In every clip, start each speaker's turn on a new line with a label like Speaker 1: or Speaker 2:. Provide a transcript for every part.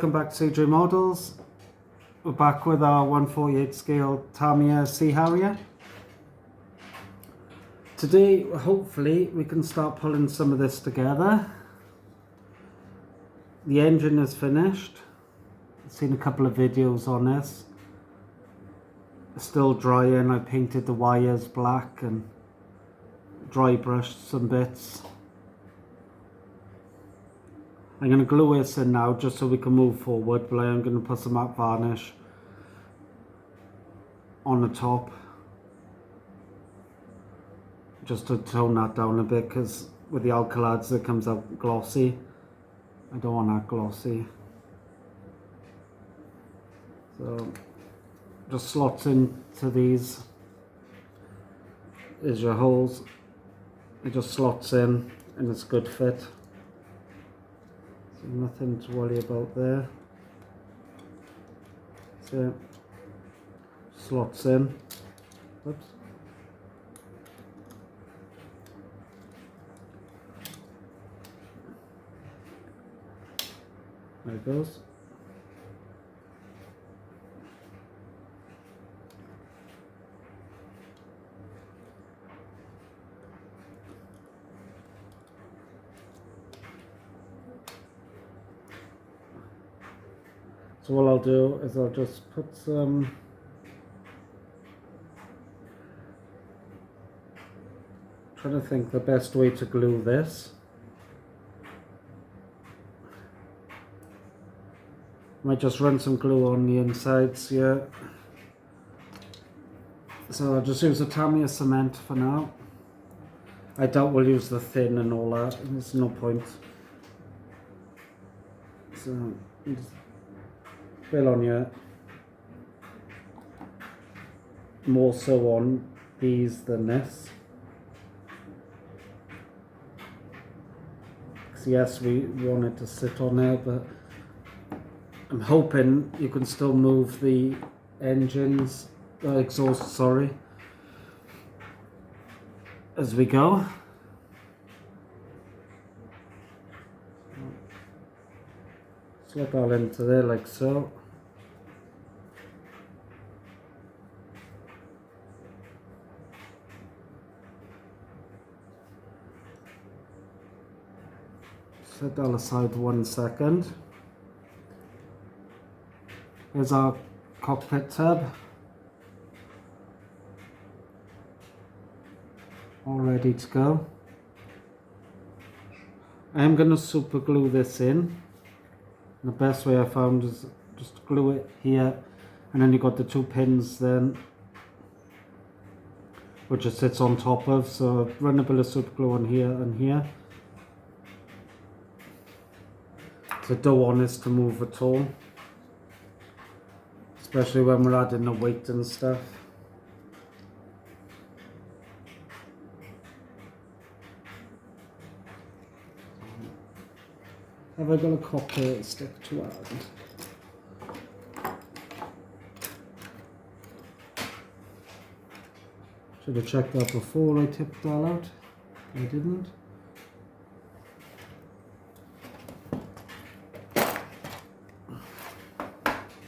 Speaker 1: welcome back to CJ Models. We're back with our 1/48 scale Tamiya Sea Harrier. Today, hopefully, we can start pulling some of this together. The engine is finished. I've seen a couple of videos on this. It's still drying. I painted the wires black and dry brushed some bits. I'm going to glue this in now just so we can move forward, but I am going to put some matte varnish on the top just to tone that down a bit, because with the alkalids it comes out glossy. I don't want that glossy. So just slots into these is your holes. It just slots in and it's a good fit. So nothing to worry about there. So slots in. Oops. There it goes. So what I'll do is I'll just put some trying to think the best way to glue this. Might just run some glue on the insides here. So I'll just use the Tamiya cement for now. I doubt we'll use the thin and all that. There's no point. So just fill on here. More so on these than this. Because yes, we want it to sit on there, but I'm hoping you can still move the engines, exhaust, sorry, as we go. Slip all into there like so. Set that aside 1 second. Here's our cockpit tab. All ready to go. I am going to super glue this in. The best way I found is just glue it here, and then you got the 2 pins then, which it sits on top of. So run a bit of super glue on here and here. So don't want this to move at all, especially when we're adding the weight and stuff. Have I got a cocktail stick to add? Should have checked that before I tipped that out. I didn't.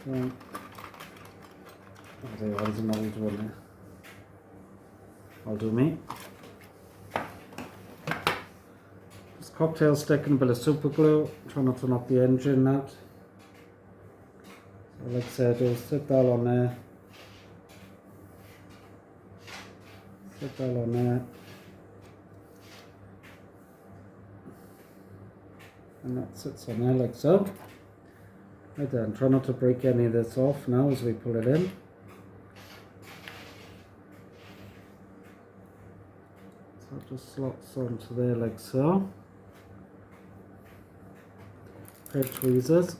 Speaker 1: Oh, there was an old one there. I'll do me. Just cocktail stick and a bit of super glue. Try not to knock the engine out. So like I said, I'll sit that on there. Sit that on there. And that sits on there like so. Right then, try not to break any of this off now as we pull it in. So it just slots onto there like so. Pair of tweezers.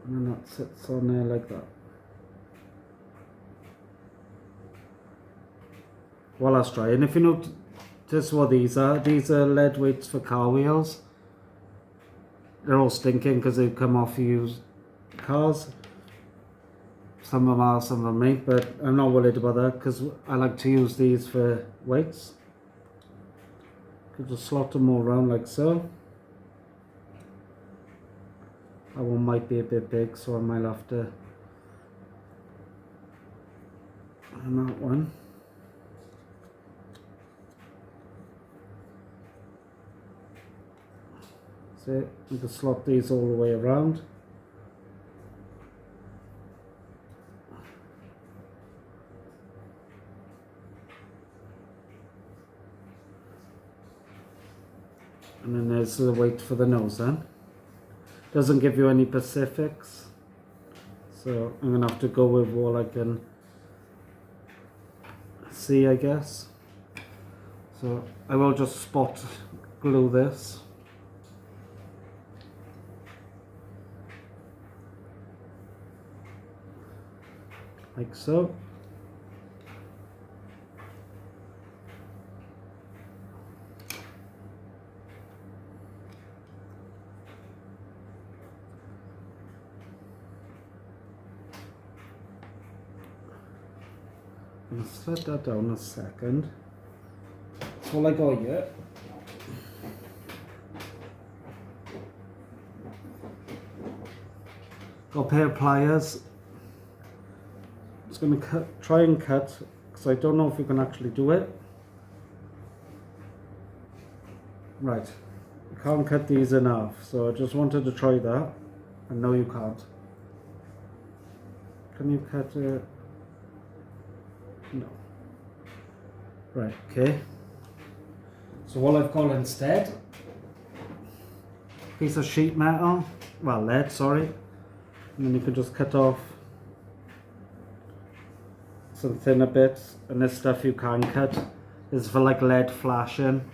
Speaker 1: And then that sits on there like that. While that's drying, if you notice what these are lead weights for car wheels. They're all stinking because they've come off used cars. Some of them are, some of them ain't, but I'm not worried about that because I like to use these for weights. Could just slot them all around like so. That one might be a bit big, so I might have to. And that one. So you can slot these all the way around. And then there's the weight for the nose then. Doesn't give you any specifics. So I'm gonna have to go with what I can see, I guess. So I will just spot glue this. Like so. I'll set that down a second. That's all I got here. Got a pair of pliers. Just going to try and cut, because I don't know if you can actually do it. Right, you can't cut these in half, so I just wanted to try that. And no, you can't. Can you cut it? No. Right, okay. So what I've got instead, piece of sheet metal, well, lead, sorry. And then you can just cut off some thinner bits, and this stuff you can cut. This is for like lead flashing.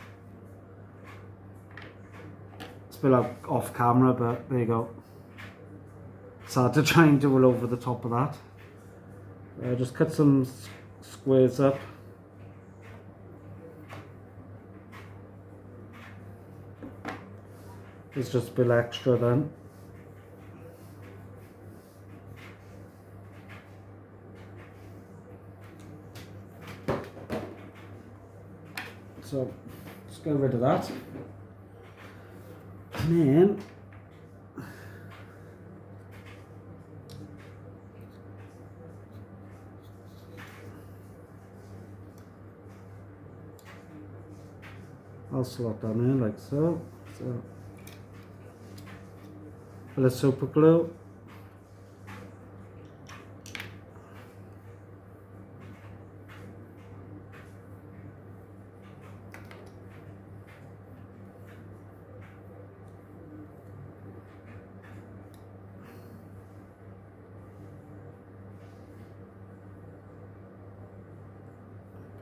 Speaker 1: It's a bit like off camera, but there you go. It's hard to try and do it over the top of that. Just cut some squares up. It's just a bit extra then. So let's get rid of that. And then I'll slot down here like so. So a little super glue.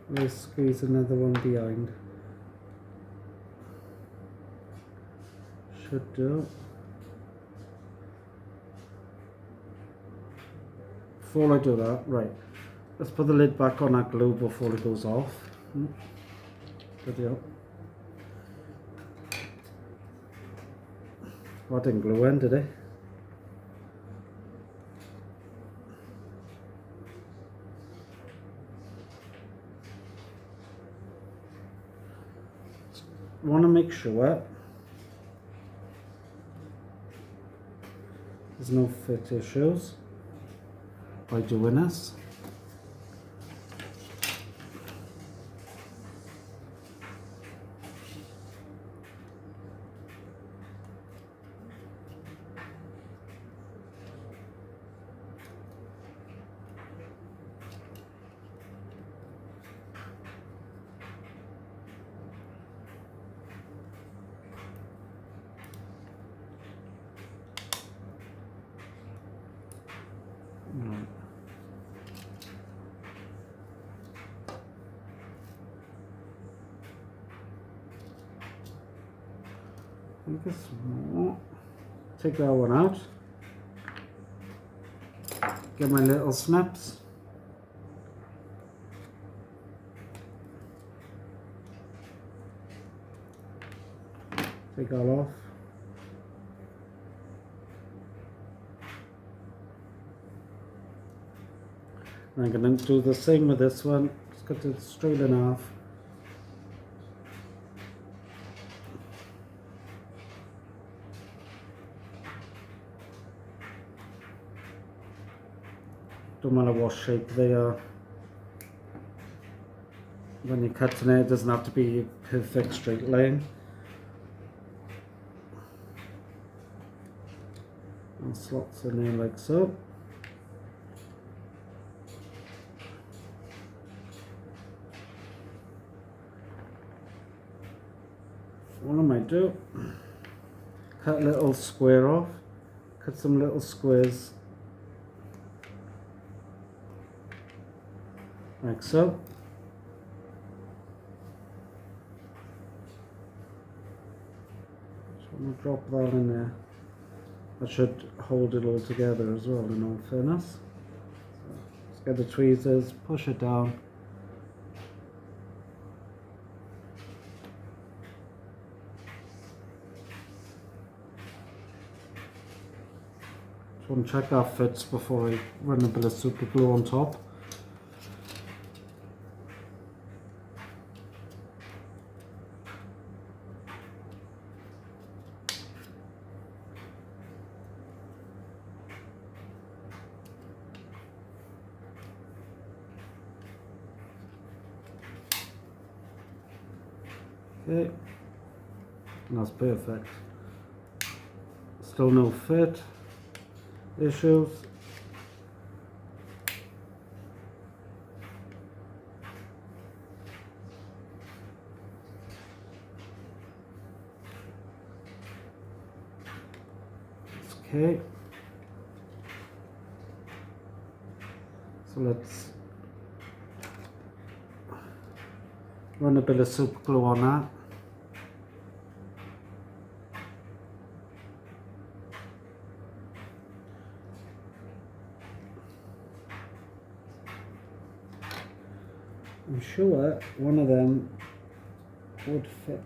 Speaker 1: Let's squeeze another one behind. Should do. Before I do that, right, let's put the lid back on that glue before it goes off. Good deal. Well, I didn't glue in, did I? Want to make sure there's no fit issues by doing this. I guess more. Take that one out. Get my little snips. Take that off. And I'm going to do the same with this one. Just cut it straight in half. Don't matter what shape they are. When you're cutting it, it doesn't have to be a perfect straight line. And slots in there like so. What I might do, cut a little square off, cut some little squares like so. So I'm going to drop that in there. That should hold it all together as well, in all fairness. So let's get the tweezers, push it down. Just want to check that fits before I run a bit of super glue on top. Okay, and that's perfect. Still no fit issues. Okay, so let's run a bit of super glue on that. I'm sure one of them would fit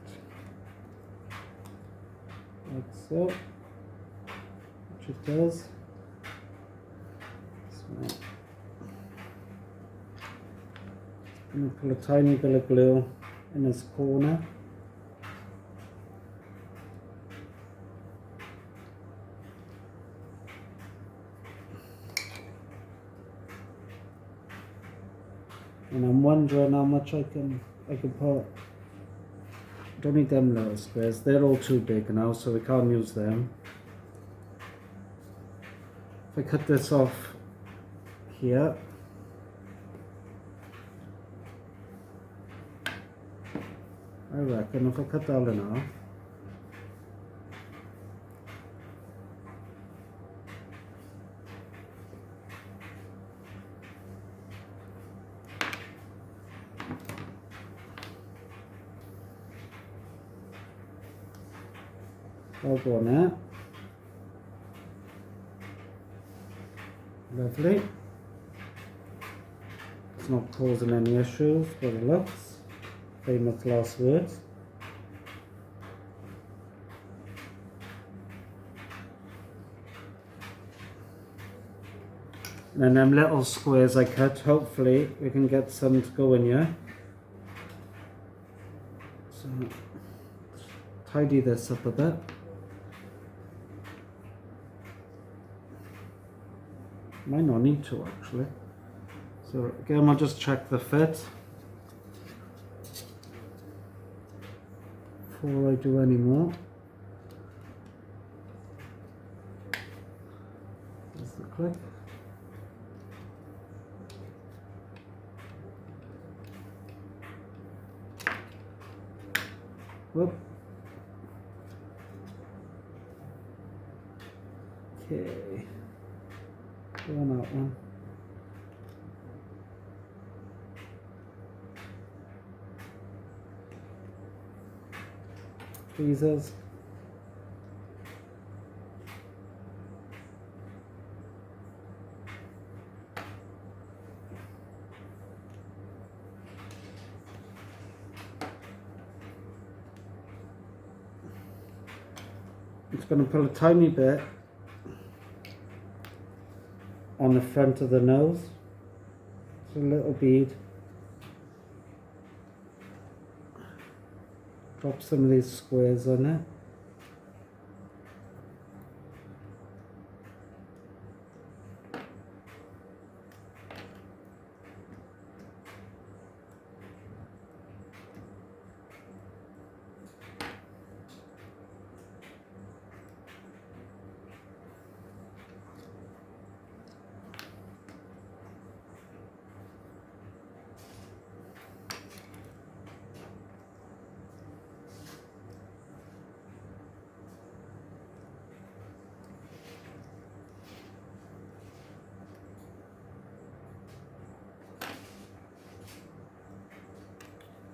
Speaker 1: like so, which it does. So I'm going to put a tiny bit of glue in this corner. And I'm wondering how much I can put. Don't need them little squares, they're all too big now, so we can't use them. If I cut this off here, I reckon if I cut that in half, I'll go on there. Lovely. It's not causing any issues with the looks. Famous last words. And then them little squares I cut, hopefully we can get some to go in here. So tidy this up a bit. Might not need to actually. So again, I'll just check the fit before I do any more. There's the clip. Whoop. Okay. Go on that one. Tweezers. I'm just going to pull a tiny bit on the front of the nose, It's a little bead. Drop some of these squares on it.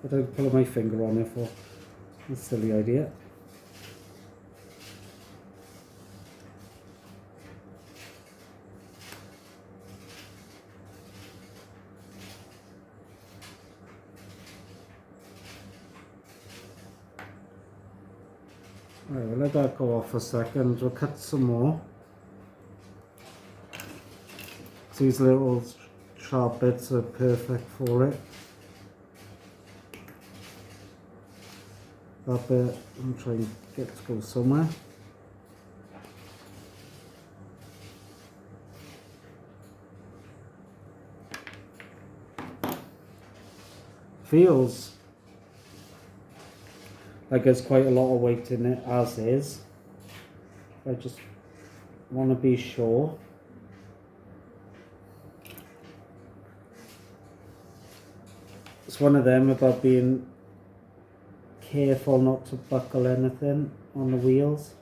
Speaker 1: But I'll pull my finger on it for a silly idea. Alright, we'll let that go off a second. We'll cut some more. These little sharp bits are perfect for it. That bit, I'm trying to get to go somewhere. Feels like there's quite a lot of weight in it as is. I just want to be sure. It's one of them about being careful not to buckle anything on the wheels.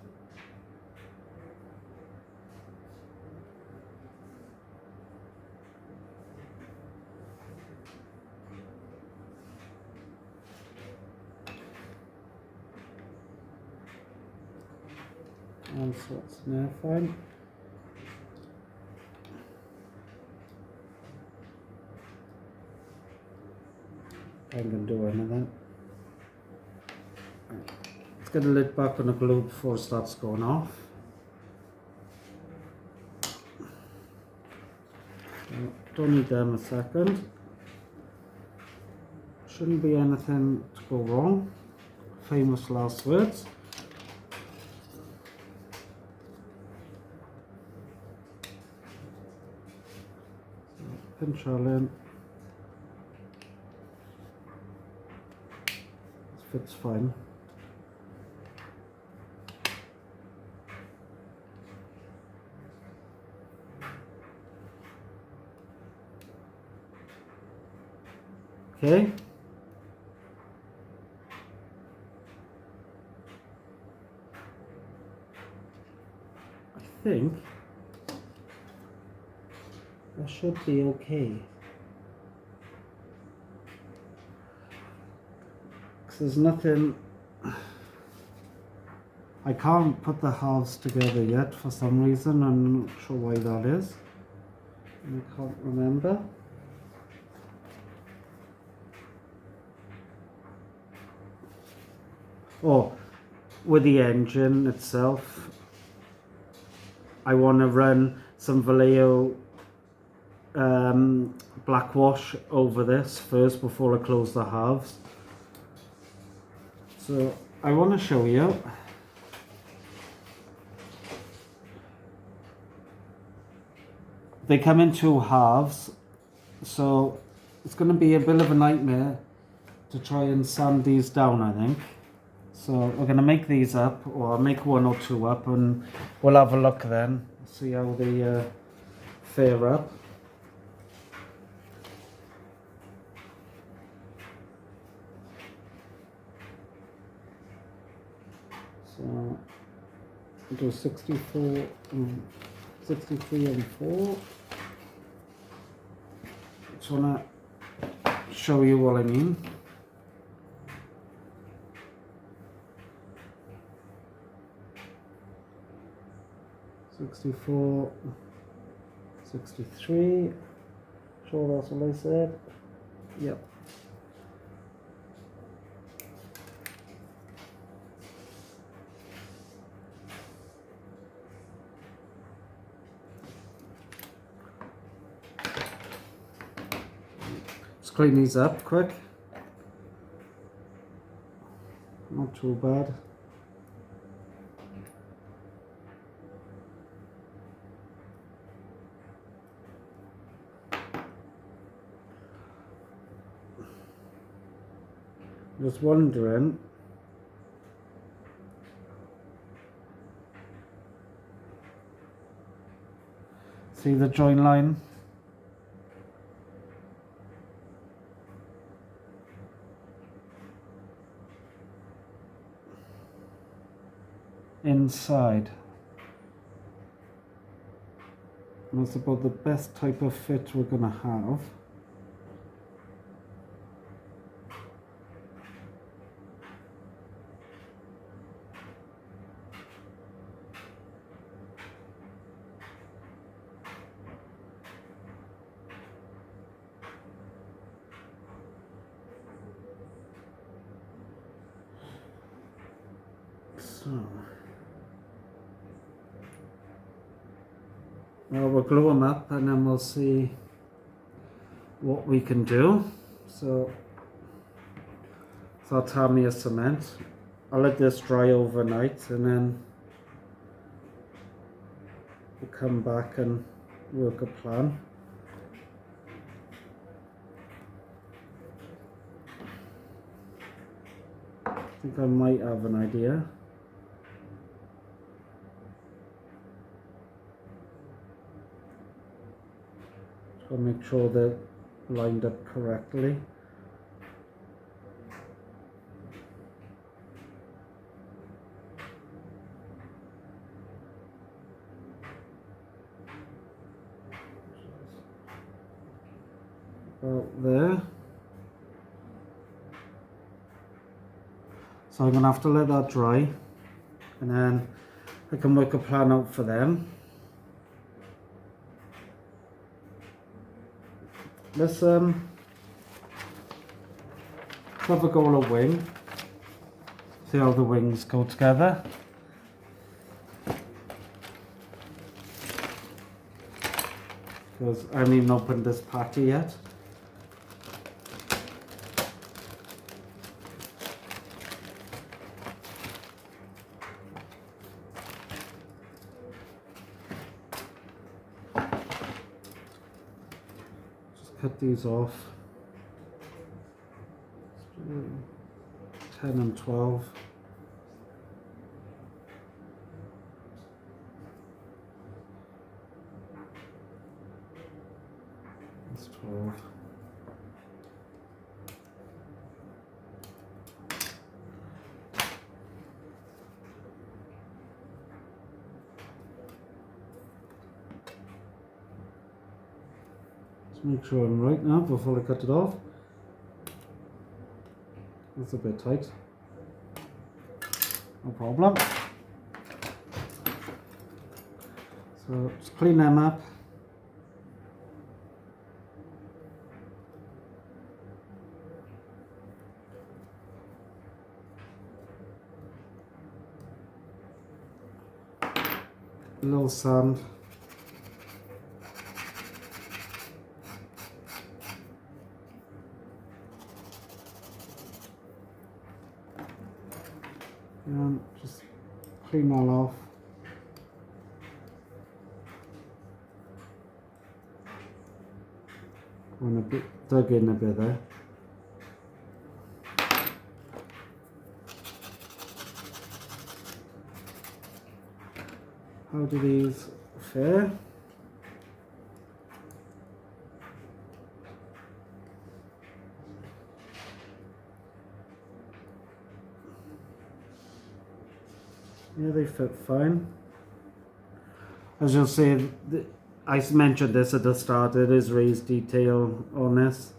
Speaker 1: And so it's now fine. I can do anything. Let's get the lid back on the glue before it starts going off. Don't need them a second. Shouldn't be anything to go wrong. Famous last words. Pinch all in. This fits fine. Okay. I think that should be okay. Because there's nothing, I can't put the halves together yet for some reason. I'm not sure why that is. I can't remember. Oh, with the engine itself, I want to run some Vallejo black wash over this first before I close the halves. So I want to show you. They come in two halves, so it's going to be a bit of a nightmare to try and sand these down, I think. So we're going to make these up, or I'll make one or two up, and we'll have a look then, see how they fare up. So we'll do 63 and 4. Just want to show you what I mean. $64, $63. Sure, that's what I said. Yep. clean these up quick. Not too bad. Just wondering, see the join line? Inside. And that's about the best type of fit we're gonna have. So, well, we'll glue them up and then we'll see what we can do. So, it's our Tamiya cement. I'll let this dry overnight and then we'll come back and work a plan. I think I might have an idea. Just gotta make sure they're lined up correctly. About there. So I'm going to have to let that dry and then I can work a plan out for them. Let's have a go at a wing. See how the wings go together. Because I haven't even opened this patty yet. Cut these off. 10 and 12. That's 12. Make sure I'm right now before I cut it off. That's a bit tight. No problem. So just clean them up. A little sand. And just clean that off. And a bit dug in a bit there. How do these fare? Yeah, they fit fine. As you'll see, I mentioned this at the start, it is raised detail on this.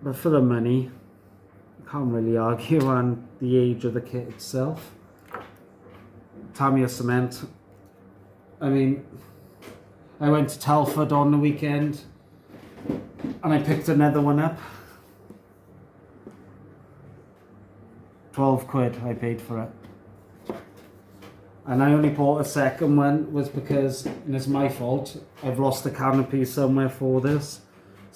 Speaker 1: But for the money, I can't really argue on the age of the kit itself. Tamiya cement. I mean, I went to Telford on the weekend and I picked another one up. 12 quid I paid for it. And I only bought a second one was because, and it's my fault, I've lost the canopy somewhere for this.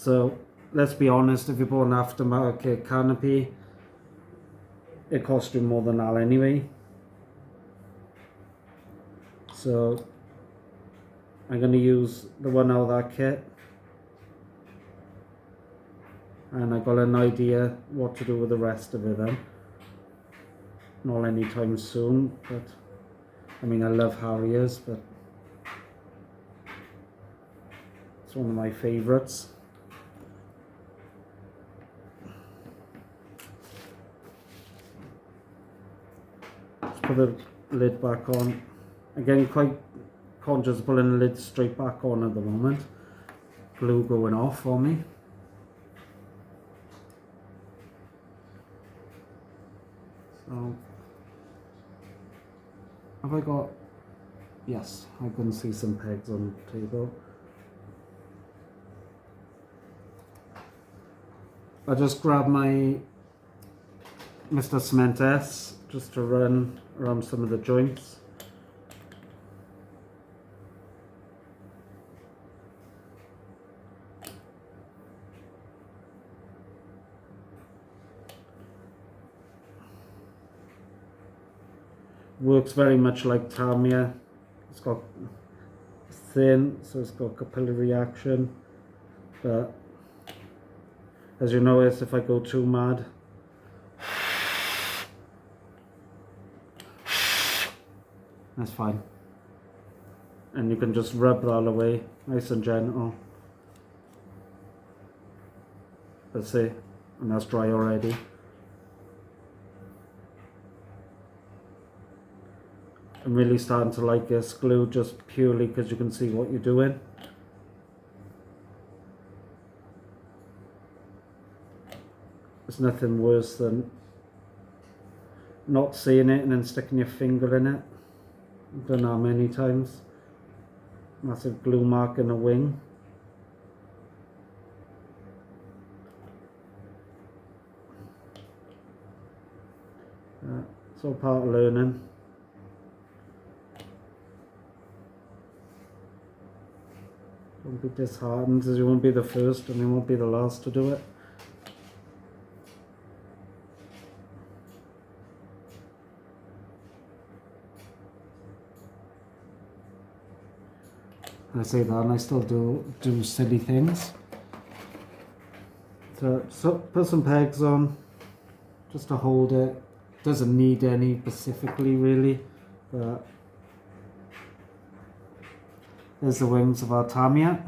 Speaker 1: So let's be honest, if you bought an aftermarket canopy, it cost you more than that anyway. So I'm going to use the one out of that kit, and I got an idea what to do with the rest of it then. Not anytime soon, but I mean, I love Harriers, but it's one of my favourites. Let's put the lid back on. Again, quite conscious of pulling the lid straight back on at the moment. Glue going off for me. So, have I got... Yes, I can see some pegs on the table. I just grabbed my Mr. Cement S just to run around some of the joints. Works very much like Tamiya. It's got thin, so it's got capillary action, but as you notice, if I go too mad, that's fine, and you can just rub that away nice and gentle. That's it, and that's dry already. I'm really starting to like this glue just purely because you can see what you're doing. There's nothing worse than not seeing it and then sticking your finger in it. I've done that many times. Massive glue mark in a wing. It's all part of learning. Don't be disheartened, as you won't be the first and you won't be the last to do it. I say that and I still do silly things. So put some pegs on just to hold it. Doesn't need any specifically really, but there's the wings of our Tamiya.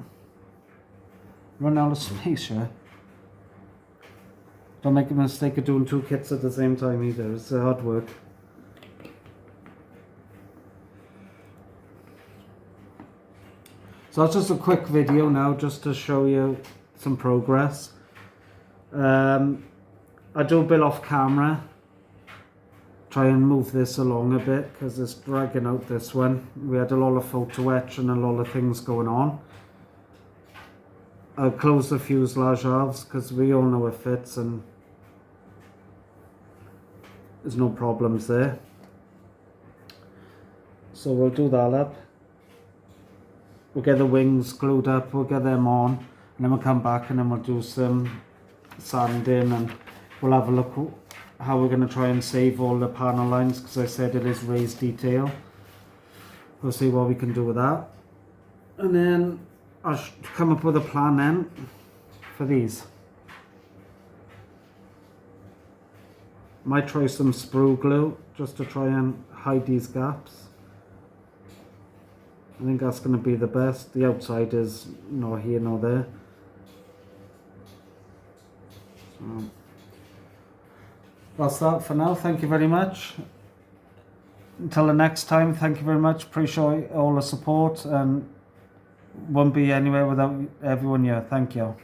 Speaker 1: Run out of space here. Don't make a mistake of doing two kits at the same time either. It's hard work. So that's just a quick video now, just to show you some progress. I do a bit off camera. Try and move this along a bit because it's dragging out this one. We had a lot of photo etch and a lot of things going on. I'll close the fuselage halves because we all know it fits and there's no problems there. So we'll do that up. We'll get the wings glued up, we'll get them on, and then we'll come back and then we'll do some sanding and we'll have a look how we're going to try and save all the panel lines, because I said it is raised detail. We'll see what we can do with that, and then I'll come up with a plan then for these. Might try some sprue glue just to try and hide these gaps. I think that's going to be the best. The outside is nor here nor there. So that's that for now. Thank you very much. Until the next time, thank you very much. Appreciate all the support and won't be anywhere without everyone here. Thank you.